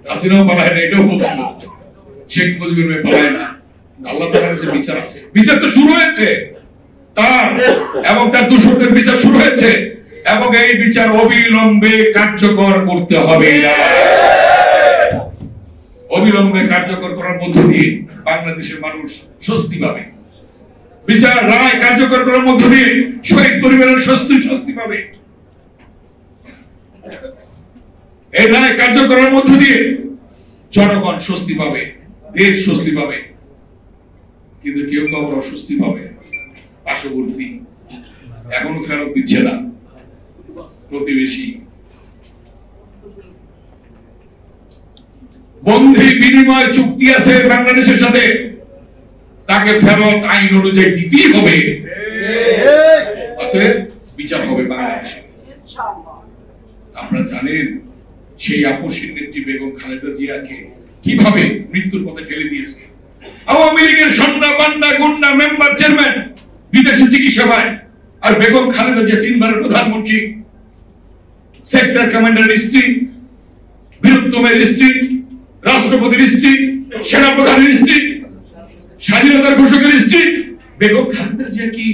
হাসিনাও পালায় না, এটাও বলছিল শেখ মুজিবুর মেয়ে পালায় না। আল্লাহ তাআলার কাছে বিচার আছে, বিচার তো শুরু হয়েছে তার এবং তার দূষণের বিচার শুরু হয়েছে এবং এই বিচার অবিলম্বে কার্যকর করতে হবে। অবিলম্বে কার্যকর করার মধ্য দিয়ে বাংলাদেশের মানুষ স্বস্তি পাবে। বিচার রায় কার্যকর করার মধ্য দিয়ে শহীদ পরিবারের স্বস্তি পাবে। এই রায় কার্যকর করার মধ্য দিয়ে জনগণ স্বস্তি পাবে, দেশ স্বস্তি পাবে। কিন্তু কেউ কেউ অস্বস্তি পাবে। পার্শ্ববর্তী এখনো ফেরত দিচ্ছে না, প্রতিবেশী বন্ধি বিনিময় চুক্তি আছে বাংলাদেশের সাথে, তাকে ফেরত আইন অনুযায়ী দিতেই হবে। অতএব বিচার হবে বাংলাদেশে। আপনারা জানেন সেই আপসীর নেত্রী বেগম খালেদা জিয়াকে কিভাবে মৃত্যুর পথে ঠেলে দিয়েছে আওয়ামী লীগের সন্না বান্না গুন্ডা মেম্বার চেয়ারম্যান, বিদেশি চিকিৎসা পায়। আর বেগম খালেদা জিয়া 3 বারের প্রধানমন্ত্রী, সেক্টর কমান্ডারের স্ত্রী, বীরুত্তমের স্ত্রী, রাষ্ট্রপতির স্ত্রী, সেনাপ্রধানের স্ত্রী, স্বাধীনতার ঘোষকের স্ত্রী। বেগম খালেদা জিয়া কি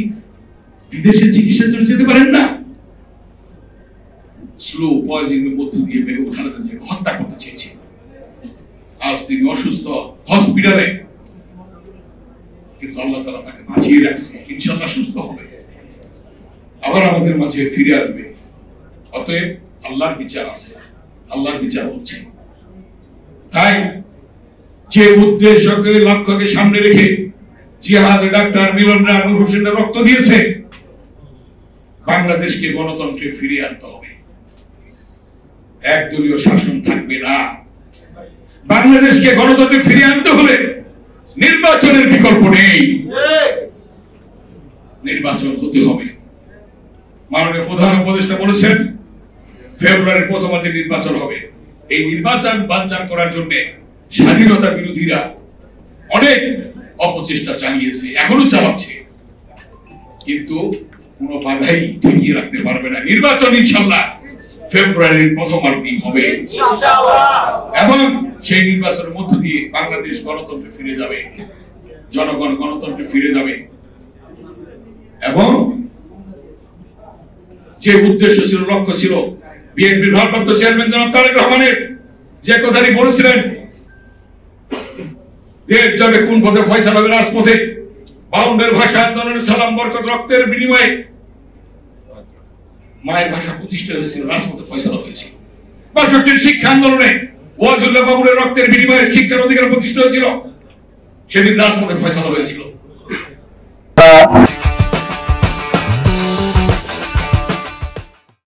বিদেশে চিকিৎসা চলে যেতে পারেন না? স্লো পয়জনের মধ্য দিয়ে বেগম খালেদা জিয়াকে হত্যা করতে চেয়েছে। আজ তিনি অসুস্থ হসপিটালে, কিন্তু আল্লাহ তাআলা তাকে বাঁচিয়ে রাখছে। ইনশাআল্লাহ সুস্থ হবে, আবার আমাদের মাঝে ফিরে আসবে। অতএব আল্লাহর বিচার আছে, আল্লাহর বিচার হচ্ছে। তাই যে উদ্দেশ্যকে লক্ষ্যকে সামনে রেখে জিহাদে ডাক্তার মিলন রায় নূর হোসেনের রক্ত দিয়েছে, বাংলাদেশকে গণতন্ত্রে ফিরিয়ে আনতে হবে। একদলীয় শাসন থাকবে না। বাংলাদেশকে গণতন্ত্রে ফিরিয়ে আনতে হলে নির্বাচনের বিকল্প নেই, নির্বাচন হতে হবে। মাননীয় প্রধান উপদেষ্টা বলেছেন ফেব্রুয়ারির প্রথমার্ধে নির্বাচন হবে। এই নির্বাচন বানচাল করার জন্য স্বাধীনতা বিরোধীরা অনেক অপচেষ্টা চালিয়েছে, এখনো চালাচ্ছে, কিন্তু কোনো বাধাই ঠেকিয়ে রাখতে পারবে না। নির্বাচন ইনশাআল্লাহ ফেব্রুয়ারির প্রথমার্ধেই হবে এবং সেই নির্বাচনের মধ্য দিয়ে বাংলাদেশ গণতন্ত্রে ফিরে যাবে, জনগণ গণতন্ত্রে ফিরে যাবে। এবং যে উদ্দেশ্য ছিল, লক্ষ্য ছিল, বিএনপির ভারপ্রাপ্ত চেয়ারম্যান জনাব তারেক রহমানের যে কথাটি বলেছিলেন, দেশ যাবে কোন পথে, ফয়সালা হবে রাজপথে। 52 ভাষা আন্দোলনের সালাম বরকত রক্তের বিনিময়ে মায়ের ভাষা প্রতিষ্ঠা হয়েছিল, রাজপথে ফয়সালা হয়েছিল। 62 শিক্ষা আন্দোলনে ওয়াজুল্লাহ বাবুরের রক্তের বিনিময়ে শিক্ষার অধিকার প্রতিষ্ঠা হয়েছিল, সেদিন রাজপথে ফয়সালা হয়েছিল।